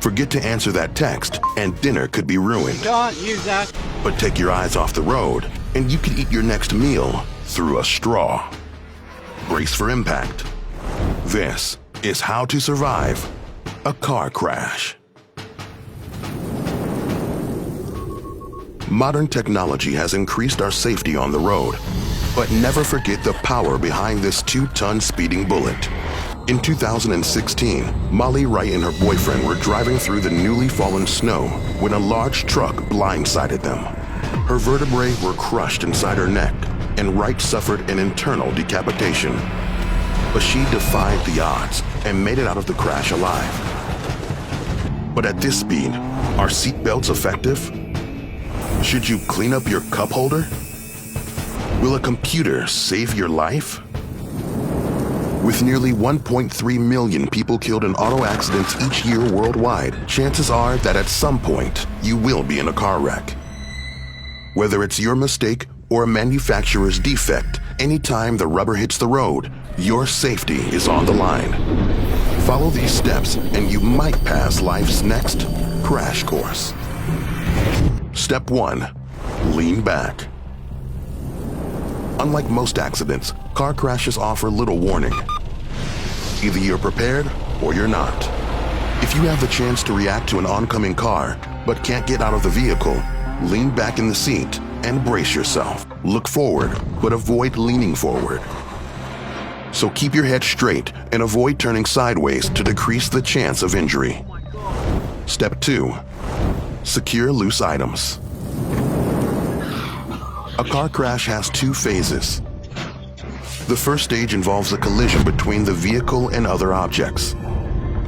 Forget to answer that text, and dinner could be ruined. Don't use that. But take your eyes off the road, and you could eat your next meal through a straw. Brace for impact. This is how to survive a car crash. Modern technology has increased our safety on the road, but never forget the power behind this 2-ton speeding bullet. In 2016, Molly Wright and her boyfriend were driving through the newly fallen snow when a large truck blindsided them. Her vertebrae were crushed inside her neck, and Wright suffered an internal decapitation. But she defied the odds and made it out of the crash alive. But at this speed, are seatbelts effective? Should you clean up your cup holder? Will a computer save your life? With nearly 1.3 million people killed in auto accidents each year worldwide, chances are that at some point you will be in a car wreck. Whether it's your mistake or a manufacturer's defect, anytime the rubber hits the road, your safety is on the line. Follow these steps and you might pass life's next crash course. Step 1. Lean back. Unlike most accidents, car crashes offer little warning. Either you're prepared or you're not. If you have the chance to react to an oncoming car but can't get out of the vehicle, lean back in the seat and brace yourself. Look forward, but avoid leaning forward. So keep your head straight and avoid turning sideways to decrease the chance of injury. Step 2. Secure loose items. A car crash has 2 phases. The first stage involves a collision between the vehicle and other objects.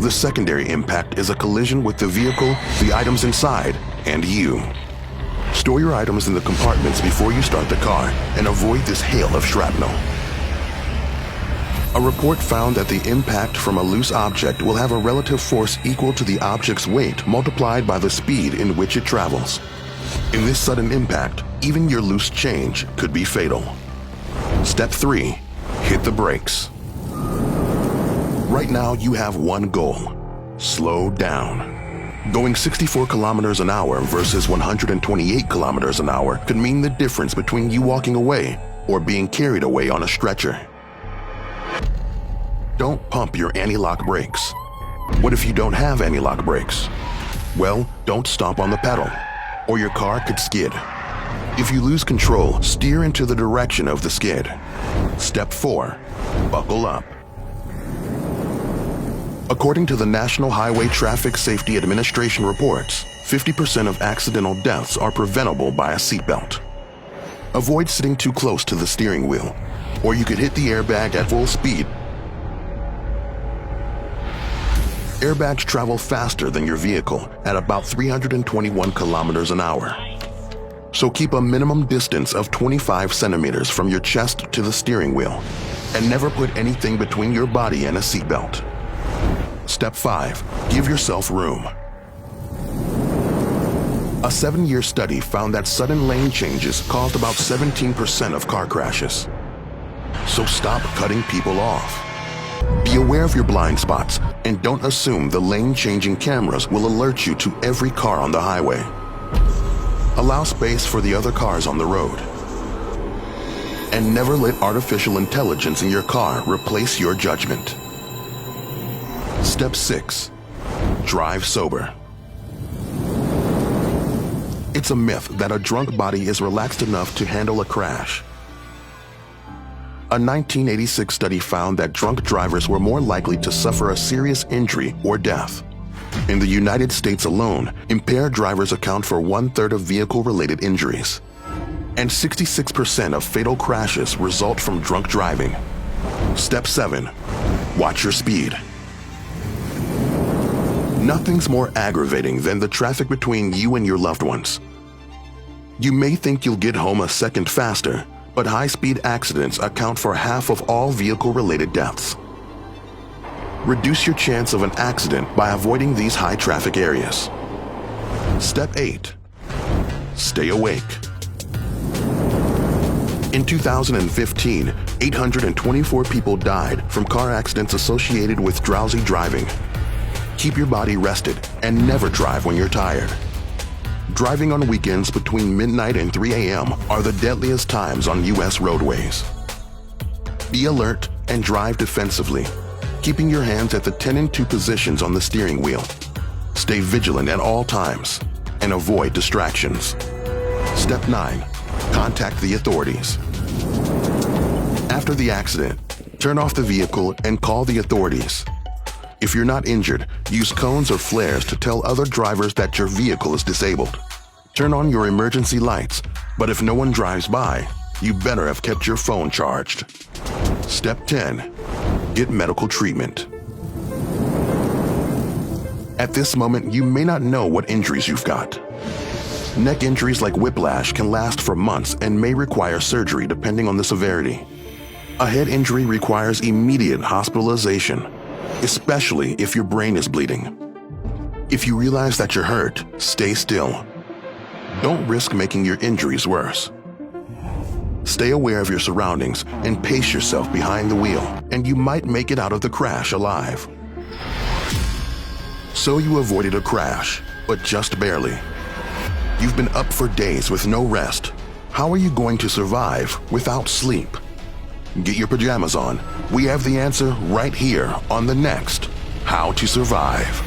The secondary impact is a collision with the vehicle, the items inside, and you. Store your items in the compartments before you start the car and avoid this hail of shrapnel. A report found that the impact from a loose object will have a relative force equal to the object's weight multiplied by the speed in which it travels. In this sudden impact, even your loose change could be fatal. Step 3. Hit the brakes. Right now you have one goal: slow down. Going 64 kilometers an hour versus 128 kilometers an hour could mean the difference between you walking away or being carried away on a stretcher. Don't pump your anti-lock brakes. What if you don't have anti-lock brakes? Well, don't stomp on the pedal, or your car could skid. If you lose control, steer into the direction of the skid. Step 4. Buckle up. According to the National Highway Traffic Safety Administration reports, 50% of accidental deaths are preventable by a seatbelt. Avoid sitting too close to the steering wheel, or you could hit the airbag at full speed. Airbags travel faster than your vehicle at about 321 kilometers an hour. So keep a minimum distance of 25 centimeters from your chest to the steering wheel, and never put anything between your body and a seatbelt. Step 5. Give yourself room. A 7-year study found that sudden lane changes caused about 17% of car crashes. So stop cutting people off. Be aware of your blind spots and don't assume the lane-changing cameras will alert you to every car on the highway. Allow space for the other cars on the road. And never let artificial intelligence in your car replace your judgment. Step 6. Drive sober. It's a myth that a drunk body is relaxed enough to handle a crash. A 1986 study found that drunk drivers were more likely to suffer a serious injury or death. In the United States alone, impaired drivers account for 1/3 of vehicle-related injuries. And 66% of fatal crashes result from drunk driving. Step 7. Watch your speed. Nothing's more aggravating than the traffic between you and your loved ones. You may think you'll get home a second faster, but high-speed accidents account for half of all vehicle-related deaths. Reduce your chance of an accident by avoiding these high-traffic areas. Step 8. Stay awake. In 2015, 824 people died from car accidents associated with drowsy driving. Keep your body rested and never drive when you're tired. Driving on weekends between midnight and 3 a.m. are the deadliest times on U.S. roadways. Be alert and drive defensively, keeping your hands at the 10 and 2 positions on the steering wheel. Stay vigilant at all times and avoid distractions. Step 9. Contact the authorities. After the accident, turn off the vehicle and call the authorities. If you're not injured, use cones or flares to tell other drivers that your vehicle is disabled. Turn on your emergency lights, but if no one drives by, you better have kept your phone charged. Step 10. Get medical treatment. At this moment, you may not know what injuries you've got. Neck injuries like whiplash can last for months and may require surgery depending on the severity. A head injury requires immediate hospitalization, especially if your brain is bleeding. If you realize that you're hurt, stay still. Don't risk making your injuries worse. Stay aware of your surroundings and pace yourself behind the wheel, and you might make it out of the crash alive. So you avoided a crash, but just barely. You've been up for days with no rest. How are you going to survive without sleep? Get your pajamas on. We have the answer right here on the next How to Survive.